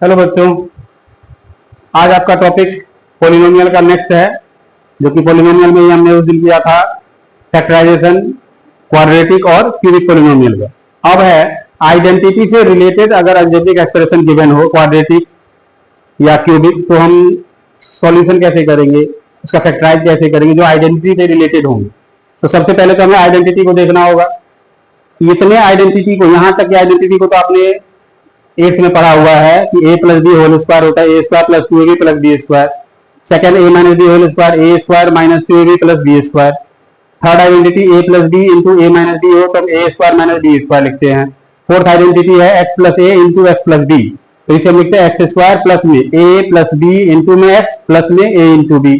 Hello बच्चों, आज आपका टॉपिक पॉलिनोमियल का नेक्स्ट है, जो कि पॉलिनोमियल में ही हमने उस दिन किया था फैक्टराइजेशन, क्वाड्रेटिक और क्यूबिक पॉलिनोमियल का। अब है आइडेंटिटी से रिलेटेड अगर अलजेब्रिक एक्सप्रेशन गिवन हो क्वाड्रेटिक या क्यूबिक, तो हम सॉल्यूशन कैसे करेंगे, उसका फैक्टराइज कैसे करेंगे जो आइडेंटिटी से रिलेटेड होंगे। तो सबसे पहले तो हमें आइडेंटिटी को देखना होगा। इतने आइडेंटिटी को, यहां तक की आइडेंटिटी को तो आपने एट्थ में पढ़ा हुआ है कि A plus B whole square होता है A square plus two A B plus B square. Second A minus B whole square A square minus two A B plus B square. Third identity A plus B into A minus B हो तब A square minus B square लिखते हैं। Fourth identity है X plus A into X plus B, तो इसे हम लिखते हैं एक्स स्क्वायर प्लस में ए प्लस बी इंटू में एक्स प्लस में ए इंटू बी।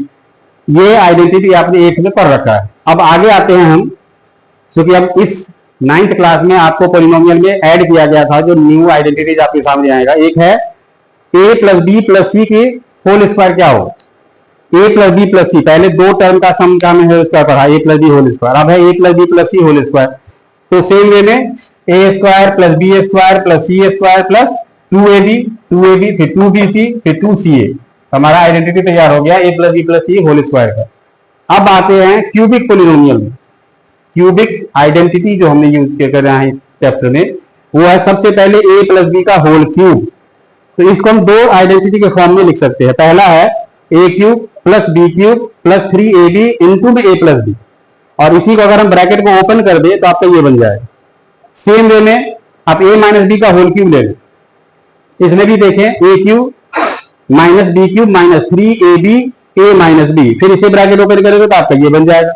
ये आइडेंटिटी आपने एट्थ में पढ़ रखा है। अब आगे आते हैं हम, क्योंकि अब इस 9th क्लास में आपको पॉलिनोमियल में ऐड किया गया था जो न्यू आइडेंटिटीज आपके सामने आएगा। एक है A plus B plus C के होल स्क्वायर क्या हो, A plus B plus C, पहले दो टर्म का सम का होल स्क्वायर पढ़ा A plus B whole square, अब है A plus B plus C whole square. तो सेम वे में A square plus B square plus C square plus two A B फिर टू बी सी फिर two C A, हमारा identity तैयार हो गया ए plus B plus C whole square का। अब आते हैं क्यूबिक पॉलिनोमियल में। क्यूबिक आइडेंटिटी जो हमने यूज कर रहे हैं इस चैप्टर में, वो है सबसे पहले ए प्लस बी का होल क्यूब। तो इसको हम दो आइडेंटिटी के फॉर्म में लिख सकते हैं। पहला है A cube plus B cube plus 3ab into में ए प्लस बी, और इसी को अगर हम ब्रैकेट को ओपन कर दे तो आपका ये बन जाएगा। सेम वे में आप ए माइनस बी का होल क्यूब ले लें, इसमें भी देखें A cube minus B cube minus 3ab A minus B, फिर इसे ब्रैकेट ओपन करेंगे तो आपका ये बन जाएगा।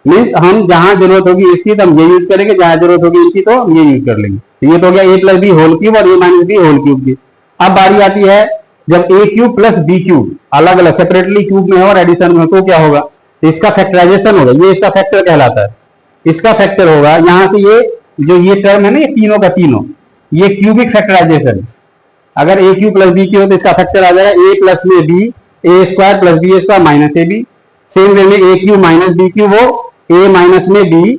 मीन्स हम जहां जरूरत होगी इसकी तो हम ये यूज करेंगे, जहां जरूरत होगी इसकी तो हम ये यूज कर लेंगे। तो ये तो हो गया ए प्लस बी होल क्यूब और ए माइनस बी होल क्यूब की। अब बारी आती है जब ए क्यूब प्लस बी क्यूब अलग अलग सेपरेटली क्यूब में हो और एडिशन में हो तो क्या होगा, तो इसका फैक्टराइजेशन होगा, ये इसका फैक्टर कहलाता है। इसका फैक्टर होगा यहां से ये जो ये टर्म है ना, ये तीनों का तीनों, ये क्यूबिक फैक्टराइजेशन। अगर A cube plus B cube तो इसका फैक्टर आ जाएगा ए प्लस में B A square plus B square minus A B. Same way में A cube minus B cube हो ए माइनस में बी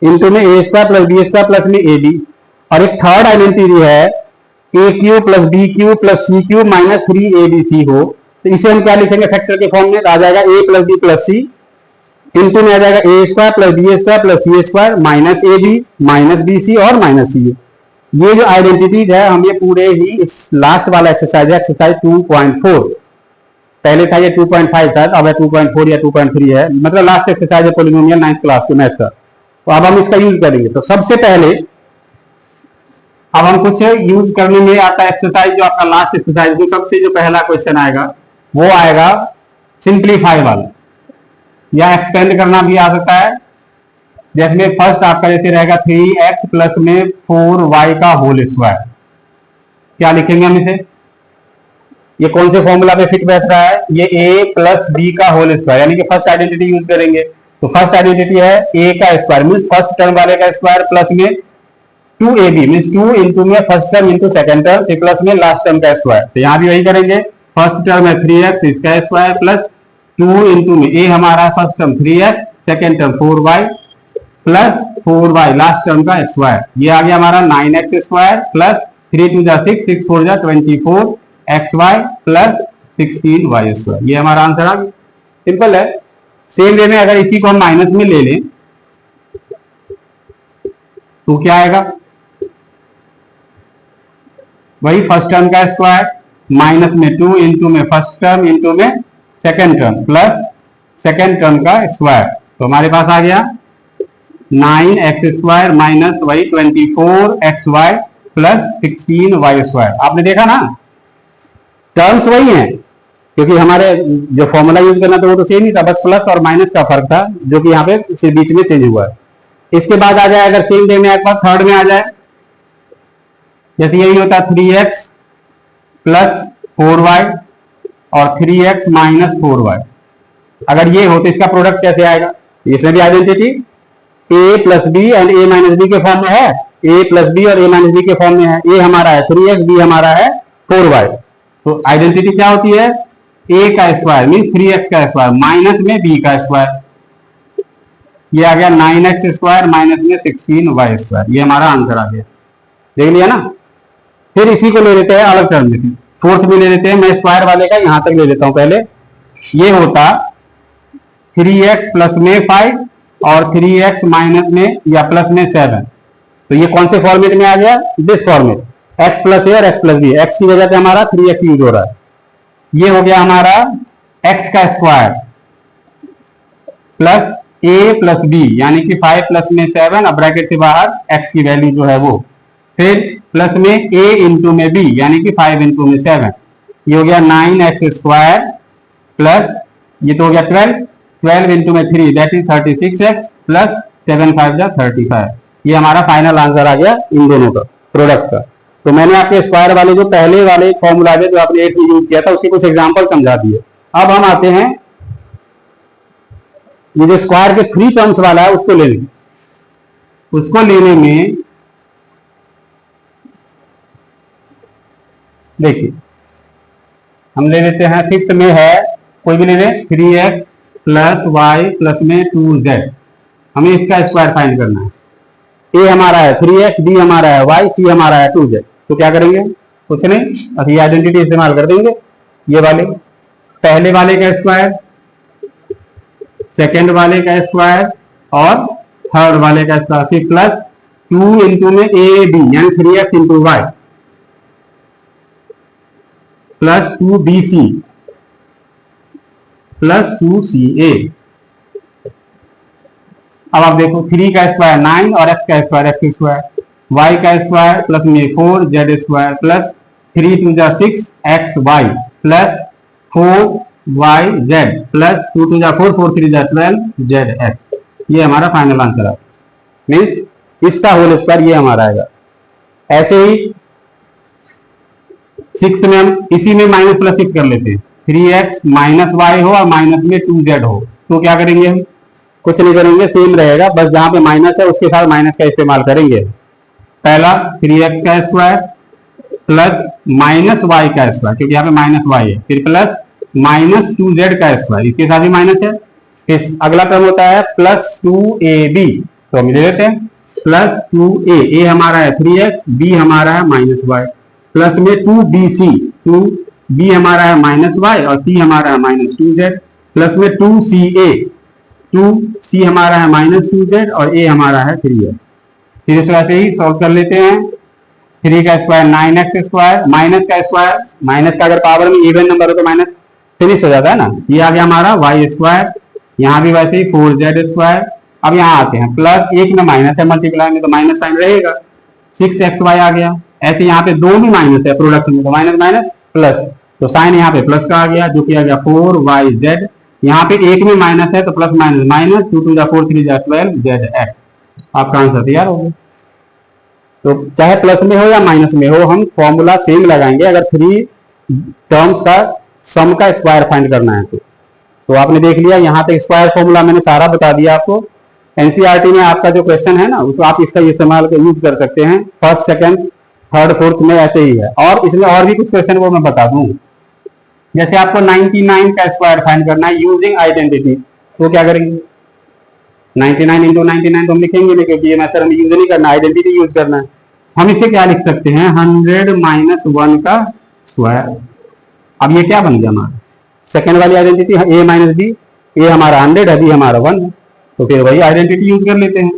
इंटू में A square plus B square plus में ए बी। और एक थर्ड आइडेंटिटी है A cube plus B cube plus C cube minus 3abc हो, तो इसे हम क्या लिखेंगे फैक्टर के फॉर्म में, आ जाएगा A plus B plus C into में आ जाएगा A square plus B square plus C square minus A B minus B C और माइनस सी। ये जो आइडेंटिटीज है हम ये पूरे ही इस लास्ट वाला एक्सरसाइज है, एक्सरसाइज 2.4, पहले था ये 2.5 था, अब है 2.4 या 2.3 है, मतलब लास्ट एक्सरसाइज है पॉलिनोमियल 9th क्लास के मैथ का। तो अब हम इसका यूज करेंगे। तो सबसे पहले अब हम कुछ यूज करने में आता है एक्सरसाइज, जो आपका लास्ट एक्सरसाइज में सबसे जो पहला क्वेश्चन आएगा वो आएगा सिंप्लीफाई वाला, या एक्सपेंड करना भी आ सकता है। जैसे फर्स्ट आपका जैसे रहेगा 3x प्लस में 4y का होल स्क्वायर, क्या लिखेंगे हम इसे, ये कौन से फॉर्मूला पे फिट बैठ रहा है, ये a प्लस बी का होल स्क्वायर, यानी कि फर्स्ट आइडेंटिटी यूज करेंगे। तो फर्स्ट आइडेंटिटी है a का स्क्वायर मीन फर्स्ट टर्म वाले का स्क्वायर प्लस में 2ab मीन 2 इंटू में first term into second term फिर प्लस में लास्ट टर्म का स्क्वायर। तो यहां भी वही करेंगे, फर्स्ट टर्म है 3x इसका स्क्वायर प्लस 2 इंटू में a हमारा first term 3x second term 4y plus 4y last term का स्क्वायर। ये आ गया हमारा 9x स्क्वायर प्लस 3 2 जा 6 6 4 जा 24 xy प्लस 16y स्क्वायर। ये हमारा आंसर आ गया, सिंपल है। सेम वे में अगर इसी को हम माइनस में ले लें तो क्या आएगा, वही फर्स्ट टर्म का स्क्वायर माइनस में 2 इंटू में फर्स्ट टर्म इंटू में second term plus second term का स्क्वायर। तो हमारे पास आ गया 9x स्क्वायर माइनस वही 24xy प्लस 16y स्क्वायर। आपने देखा ना टर्म्स वही हैं, क्योंकि हमारे जो फॉर्मूला यूज करना था वो तो सेम ही था, बस प्लस और माइनस का फर्क था जो कि यहाँ पे बीच में चेंज हुआ है। इसके बाद आ जाए अगर सेम वे में आपके पास थर्ड में आ जाए, जैसे यही होता है 3x प्लस 4y और 3x माइनस 4y। अगर ये हो तो इसका प्रोडक्ट कैसे आएगा, इसमें भी identity a plus b and a minus b के फॉर्म में है, a प्लस बी और a माइनस बी के फॉर्म में है। a हमारा है 3x, b हमारा है 4y। तो आइडेंटिटी क्या होती है, a का स्क्वायर मीन 3x का स्क्वायर माइनस में b का स्क्वायर, ये आ गया 9x स्क्वायर माइनस में 16y स्क्वायर। ये हमारा आंसर आ गया, देख लिया ना। फिर इसी को ले लेते हैं अलग टर्म में, फोर्थ में ले लेते हैं, मैं स्क्वायर वाले का यहां तक ले लेता हूं पहले। ये होता 3x प्लस में 5 और 3x माइनस में या प्लस में 7। तो ये कौन से फॉर्मेट में आ गया? दिस फॉर्मेट, x प्लस ए और x प्लस बी। x की वजह से हमारा 3x यूज हो रहा है। ये हो गया हमारा x का square plus a plus b, यानी कि 5 प्लस में 7, अब ब्रैकेट से बाहर x की वैल्यू जो है वो, फिर प्लस में a इंटू में b, यानी कि 5 इंटू में 7, ये हो गया 9x स्क्वायर प्लस ये तो हो गया 12 इंटू में 3 दैट इज 36x प्लस 7 5 जा 35। ये हमारा फाइनल आंसर आ गया इन दोनों का प्रोडक्ट का। तो मैंने आपके स्क्वायर वाले जो पहले वाले फॉर्मूला जो आपने 8 में यूज किया था उसके कुछ एग्जांपल समझा दिए। अब हम आते हैं ये जो स्क्वायर के 3 टर्म्स वाला है उसको लेने में देखिए हम ले लेते हैं, फिफ्थ में है कोई भी ले लें 3x प्लस वाई प्लस में 2z। हमें इसका स्क्वायर फाइंड करना है। a हमारा है 3x, b हमारा है y, c हमारा है 2z। तो क्या करेंगे? कुछ नहीं, अभी आइडेंटिटी इस्तेमाल कर देंगे। ये वाले पहले वाले का स्क्वायर, सेकेंड वाले का स्क्वायर और थर्ड वाले का स्क्वायर, फिर प्लस 2 इंटू में a b यानी 3x into Y plus 2bc plus 2ca। अब आप देखो 3 का स्क्वायर 9 और x का स्क्वायर x स्क्वायर, y का स्क्वायर प्लस में 4 z स्क्वायर प्लस 3 2 जा 6 x y plus 4 y z plus 2 2 जा 4 4 3 जा 12 z x। ये हमारा फाइनल आंसर है, मीन्स इसका होल स्क्वायर ये हमारा आएगा। ऐसे ही 6 में हम इसी में माइनस प्लस 6 कर लेते हैं, 3x माइनस वाई हो और माइनस में 2z हो। तो क्या करेंगे हम? कुछ नहीं करेंगे, सेम रहेगा, बस जहां पे माइनस है उसके साथ माइनस का इस्तेमाल करेंगे। पहला 3x का स्क्वायर प्लस माइनस वाई का स्क्वायर, क्योंकि यहाँ पे माइनस वाई है, फिर प्लस माइनस 2z का स्क्वायर, इसके साथ भी माइनस है। फिर अगला टर्म होता है प्लस 2ab, तो हम ले लेते हैं प्लस 2a, a हमारा है 3x, b हमारा है माइनस वाई प्लस में 2bc, 2b हमारा है माइनस वाई और c हमारा है माइनस 2z प्लस में 2ca, 2c हमारा है माइनस 2z और a हमारा है 3x। फिर इस तरह से ही सॉल्व कर लेते हैं। 3 का स्क्वायर 9x स्क्वायर, माइनस का स्क्वायर, माइनस का अगर पावर में इवन नंबर हो तो माइनस फिनिश हो जाता है ना। ये आ गया हमारा y स्क्वायर, यहाँ भी वैसे ही 4z स्क्वायर। अब यहाँ आते हैं प्लस, एक में माइनस है मल्टीप्लाई में तो माइनस साइन रहेगा, 6xy आ गया। ऐसे यहाँ पे 2 भी माइनस है प्रोडक्ट में तो माइनस माइनस प्लस, तो साइन यहाँ पे प्लस का आ गया जो कि आ गया 4yz। यहाँ पे एक में माइनस है तो प्लस माइनस माइनस, 2 2 जा 4 3 जा 12 zx। आपका आंसर तैयार हो गया। तो चाहे प्लस में हो या माइनस में हो हम फॉर्मूला सेम लगाएंगे अगर 3 टर्म्स का सम का स्क्वायर फाइंड करना है तो आपने देख लिया यहाँ तक स्क्वायर फॉर्मूला मैंने सारा बता दिया आपको। एनसीईआरटी में आपका जो क्वेश्चन है ना तो आप इसका इस्तेमाल यूज कर सकते हैं, फर्स्ट सेकंड थर्ड फोर्थ में ऐसे ही है। और इसमें और भी कुछ क्वेश्चन वो मैं बता दूं, जैसे आपको 99 का स्क्वायर फाइंड करना है यूजिंग आइडेंटिटी, तो क्या करेंगे? 99 इंटू 99 तो हम लिखेंगे नहीं क्योंकि ये मेथड हमें यूज नहीं करना, आइडेंटिटी यूज करना है। हम इसे क्या लिख सकते हैं? 100 माइनस 1 का स्क्वायर। अब ये क्या बन गया हमारा सेकेंड वाली आइडेंटिटी, a माइनस बी, ए हमारा 100 है, बी हमारा 1 है, तो फिर वही आइडेंटिटी यूज कर लेते हैं।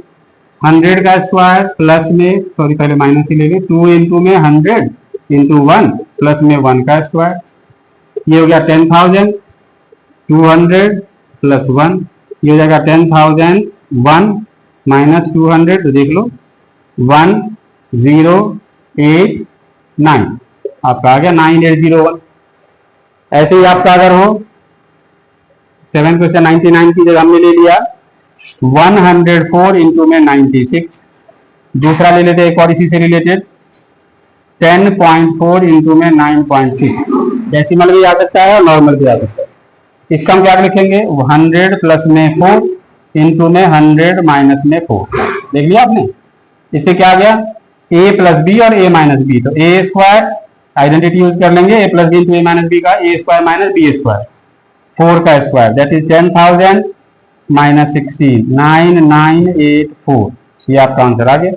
100 का स्क्वायर प्लस में, सॉरी पहले माइनस ही लेंगे, 2 इंटू में 100 इंटू 1 प्लस में 1 का स्क्वायर, ये हो गया 10,000, 200 प्लस 1, ये हो जाएगा 10,000, 1 माइनस 200, तो देख लो 1089 आपका आ गया 9801। ऐसे ही आपका अगर हो 7 क्वेश्चन 99 की जगह हमने ले लिया 104 इंटू में 96, दूसरा ले लेते एक और इसी से रिलेटेड 10.4 इंटू में 9.6, डेसिमल भी आ सकता है और नॉर्मल भी आ सकता है। इसका हम क्या लिखेंगे? 100 प्लस में 4 इंटू में 100 माइनस में 4, देख लिया आपने। इससे क्या आ गया? a प्लस बी और a माइनस बी, तो a स्क्वायर आइडेंटिटी यूज कर लेंगे, a plus B into a minus B का a square minus B square, 4 का स्क्वायर दैट इज 10,000 माइनस 16, 9984। ये आपका आंसर आ गया,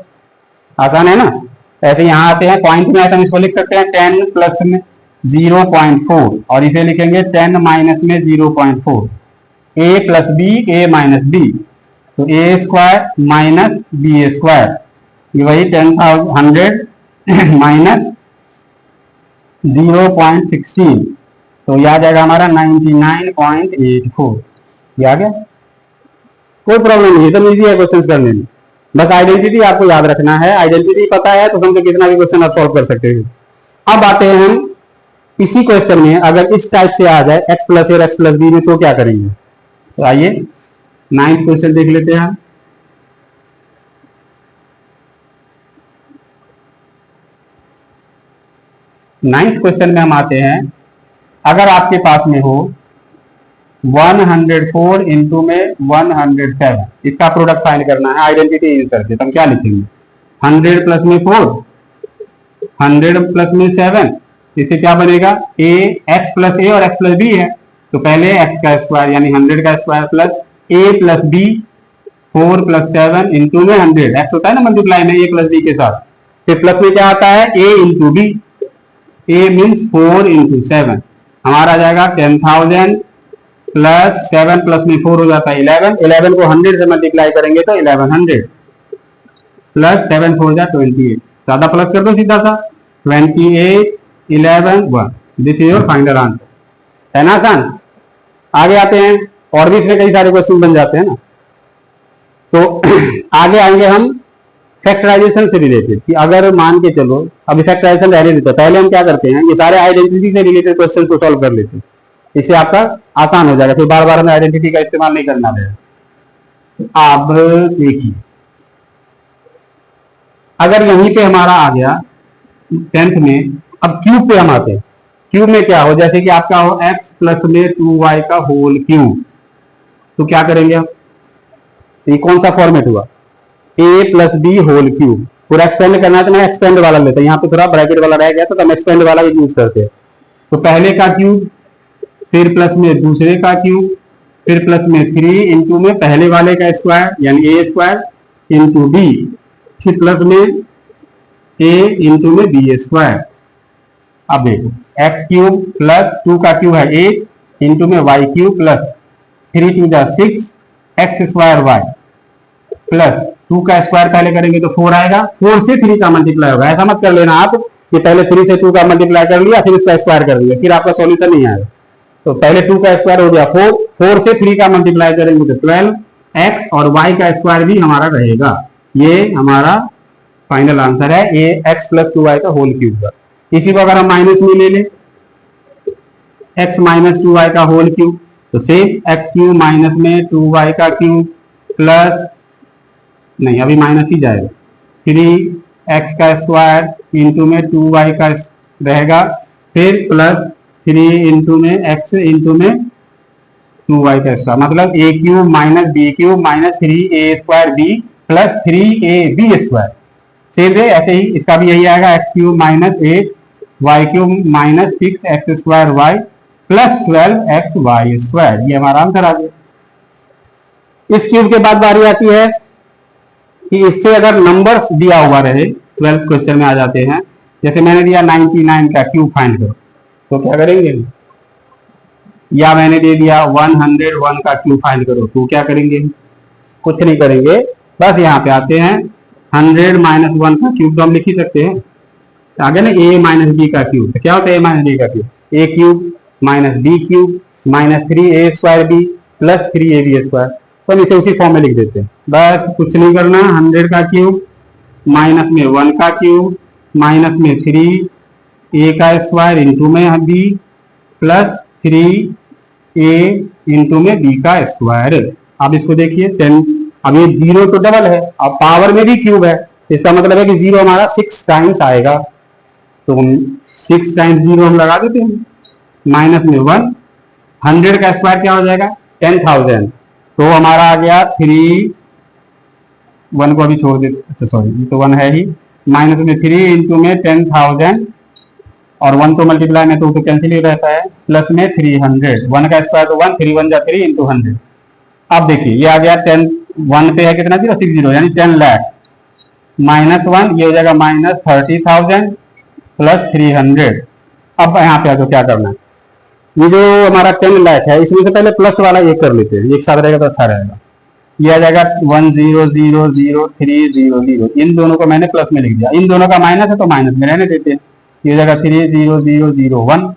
आसान है ना। ऐसे यहाँ आते हैं पॉइंट में, हम इसको लिख सकते हैं 10 प्लस में 0.4 और इसे लिखेंगे 10 माइनस में 0.4, a plus b a minus b, तो a square minus B square, ये वही 10,100 माइनस 0.16, तो यह आ जाएगा हमारा 99.84। ये आ गया, कोई प्रॉब्लम नहीं है, एकदम इजी है क्वेश्चन करने में। बस आइडेंटिटी आपको याद रखना है, आइडेंटिटी पता है तो समझो कितना भी क्वेश्चन आप सॉल्व कर सकते हैं। अब आते हैं हम इसी क्वेश्चन में, अगर इस टाइप से आ जाए x प्लस और x प्लस बी में, तो क्या करेंगे? तो आइए 9th क्वेश्चन देख लेते हैं। 9th क्वेश्चन में हम आते हैं, अगर आपके पास में हो 104 इंटू में 107, इसका प्रोडक्ट फाइंड करना है आइडेंटिटी यूज करके, तो हम क्या लिखेंगे? 100 प्लस में 4, 100 प्लस में 7, इससे क्या बनेगा? a x प्लस ए और x प्लस बी है, तो पहले x का स्क्वायर यानी 100 का square plus a plus b 4 plus 7 into में 100, x होता है ना मल्टीप्लाई में a प्लस बी के साथ, फिर प्लस में क्या आता है? a into b, a means 4 into 7, हमारा आ जाएगा 10,000 प्लस 7 प्लस में 4 हो जाता है 11, 11 को 100 से मल्टीप्लाई करेंगे तो 1100 प्लस 7 4 जा 28, ज्यादा प्लस कर दो सीधा सा, 28 11 1, this is your final answer. है ना आसान? आगे आते हैं, और भी इसमें कई सारे क्वेश्चन बन जाते हैं ना, तो आगे आएंगे हम फैक्टराइजेशन से रिलेटेड, कि अगर मान के चलो, अभी फैक्टराइजेशन रहने देते, पहले हम क्या करते हैं, ये सारे आइडेंटिटी से रिलेटेड क्वेश्चन को सॉल्व कर लेते हैं, इससे आपका आसान हो जाएगा, फिर बार बार हमें आइडेंटिटी का इस्तेमाल नहीं करना पड़ेगा। अब देखिए, अगर यहीं पे हमारा आ गया 10th में, अब क्यूब पे हम आते हैं। क्यूब में क्या हो, जैसे कि आपका हो x प्लस में 2y का होल क्यूब, तो क्या करेंगे हम? ये कौन सा फॉर्मेट हुआ? a plus B whole cube, पूरा एक्सपेंड करना है तो मैं एक्सपेंड वाला लेता हूं, यहाँ पे थोड़ा ब्रैकेट वाला रह गया तो हम एक्सपेंड वाला यूज करते हैं। तो पहले का क्यूब, फिर प्लस में दूसरे का क्यूब, फिर प्लस में 3 इंटू में पहले वाले का स्क्वायर यानी a स्क्वायर इंटू बी, फिर प्लस में a इंटू में बी स्क्वायर। अब देखो एक्स क्यूब प्लस 2 का क्यूब है 8 इंटू में वाई क्यूब प्लस 3 2 जा 6 एक्स स्क्वायर वाई प्लस 2 का स्क्वायर पहले करेंगे तो 4 आएगा, 4 से 3 का मल्टीप्लाई होगा। ऐसा मत कर लेना आप कि पहले 3 से 2 का मल्टीप्लाई कर लिया फिर इसका स्क्वायर कर लिया, फिर आपका सॉल्यूशन नहीं आएगा। तो पहले 2 का स्क्वायर हो गया 4, 4 से 3 का मल्टीप्लाई करेंगे तो 12, एक्स और वाई का स्क्वायर भी हमारा रहेगा। ये हमारा फाइनल आंसर है, ये एक्स प्लस 2y का होल क्यूब का। इसी को अगर हम माइनस में ले लें, एक्स माइनस 2y का होल क्यूब, तो सेम एक्स क्यूब माइनस में 2y का क्यूब प्लस, नहीं अभी माइनस ही जाएगा, 3x का स्क्वायर इंटू में 2y का रहेगा, फिर प्लस 3 इंटू में x इंटू में 2y का स्क्वायर, मतलब a cube minus B cube minus 3a square b plus 3ab square. Same है ऐसे ही इसका भी यही आएगा, x cube minus 8 y cube minus 6 x square y plus 12 x y square. ये हमारा आंसर आ गया। इस क्यूब के बाद बारी आती है कि इससे अगर नंबर्स दिया हुआ रहे, 12th क्वेश्चन में आ जाते हैं, जैसे मैंने दिया 99 का क्यूब फाइंड करो, तो क्या करेंगे? या मैंने दे दिया 101 का क्यूब फाइंड करो, तो क्या करेंगे? कुछ नहीं करेंगे, बस यहाँ पे आते हैं 100 माइनस 1 का क्यूब तो हम लिख ही सकते हैं, आगे ना a माइनस बी का क्यूब, तो क्या होता है a माइनस बी का cube? a cube minus B cube minus 3a square b plus 3ab square, तो हम इसे उसी फॉर्म में लिख देते हैं। बस कुछ नहीं करना, 100 का क्यूब माइनस में 1 का क्यूब माइनस में 3a का स्क्वायर इंटू में b प्लस 3a इंटू में b का स्क्वायर। अब इसको देखिए 10, अब ये 0 तो डबल है, अब पावर में भी क्यूब है, इसका मतलब है कि 0 हमारा 6 टाइम्स आएगा, तो 6 टाइम्स 0 हम लगा देते हैं, माइनस में 1, 100 का स्क्वायर क्या हो जाएगा? 10,000, तो हमारा आ गया 3, 1 को अभी छोड़ देते, अच्छा सॉरी तो 1 है ही, माइनस में 3 इंटू में 10,000 और 1 तो मल्टीप्लाई में तो कैंसिल ही रहता है, प्लस में 300, 1 का स्क्वायर तो 1, 3 1 जा 3 इंटू 100। अब देखिए ये आ गया 10, 1 पे है कितना 0, 6 0 यानी 10 लाख माइनस 1, ये हो जाएगा माइनस 30,000 प्लस 300, अब यहाँ पे आ जाओ, क्या करना है, ये जो हमारा 10 लाख है इसमें से पहले प्लस वाला एक कर लेते हैं, एक साथ रहेगा तो अच्छा रहेगा। ये आ जाएगा 10000300, इन दोनों को मैंने प्लस में लिख दिया, इन दोनों का माइनस है तो माइनस में रहने देते हैं। ये हो जाएगा 30001,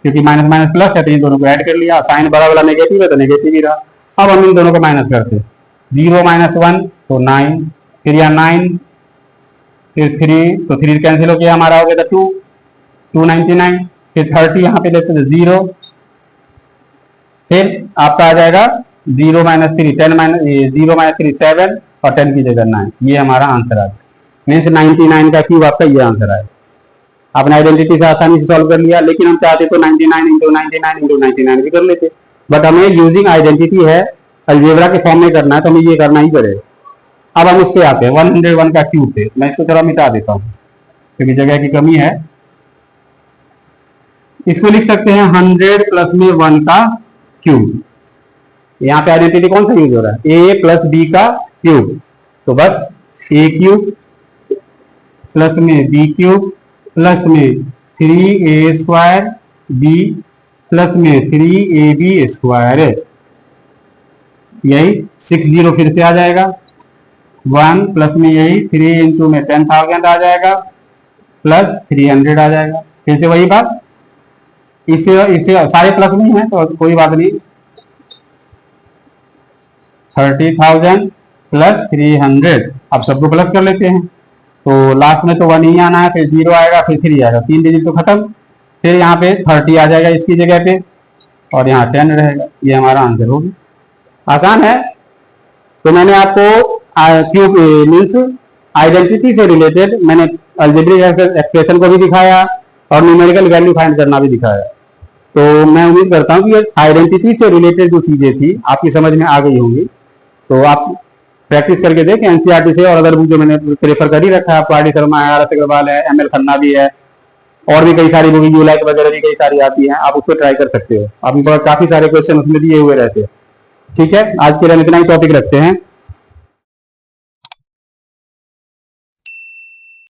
क्योंकि माइनस माइनस प्लस है तो इन दोनों को ऐड कर लिया, साइन बड़ा वाला नेगेटिव है तो नेगेटिव ही रहा। अब हम इन दोनों को माइनस करते हैं, 0 - 1 तो 9, फिर यहाँ 9, फिर 3, तो 3 कैंसिल हो गया, हमारा हो गया था 299, फिर 30 यहाँ पे लेते थे 0, फिर आपका आ जाएगा 0 - 3 10 0 - 3 7 और 10 की जगह 9। ये हमारा आंसर आ गया, मीन्स 99 का क्यूब आपका ये आंसर आएगा। आपने आइडेंटिटी से आसानी से सॉल्व कर लिया, लेकिन हम चाहते तो 99 × 99 × 99 भी कर लेते, बट हमें यूजिंग आइडेंटिटी है, अलजेब्रा के फॉर्म में करना है तो हमें ये करना ही पड़ेगा। अब हम उस पे आते हैं 101 का क्यूब पे, मैं इसको थोड़ा मिटा देता हूँ क्योंकि जगह की कमी है। इसको लिख सकते हैं 100 प्लस में 1 का क्यूब। यहाँ पे आइडेंटिटी कौन सा यूज हो रहा है, a प्लस b का क्यूब, तो बस a क्यूब प्लस में b क्यूब प्लस में 3a² b प्लस में 3ab², यही 60 फिर से आ जाएगा, 1 प्लस में यही 3 × में 10,000 आ जाएगा प्लस 300 आ जाएगा, फिर से वही बात, इसे सारे प्लस में है तो कोई बात नहीं, 30,000 प्लस 300। अब सबको प्लस कर लेते हैं, तो लास्ट में तो 1 ही आना है, फिर 0 आएगा, फिर 3 आएगा, 3 डिजिट तो खत्म, फिर यहाँ पे 30 आ जाएगा इसकी जगह पे और यहाँ 10 रहेगा। ये हमारा आंसर होगा, आसान है। तो मैंने आपको क्यूब मीन्स आइडेंटिटी से रिलेटेड मैंने अलजेब्रिक एक्सप्रेशन को भी दिखाया और न्यूमेरिकल वैल्यू फाइंड करना भी दिखाया। तो मैं उम्मीद करता हूँ कि आइडेंटिटी से रिलेटेड जो चीजें थी आपकी समझ में आ गई होंगी। तो आप प्रैक्टिस करके देखें एनसीईआरटी से, और अदर बुक जो मैंने प्रेफर कर ही रखा है, आपको आर डी शर्मा है, RS अग्रवाल है, ML खन्ना भी है, और भी कई सारी बुक यूलाइट वगैरह भी कई सारी आती हैं, आप उसको ट्राई कर सकते हो। आपके पास काफी सारे क्वेश्चन उसमें दिए हुए रहते हैं। ठीक है, आज के लिए इतना ही टॉपिक रखते हैं।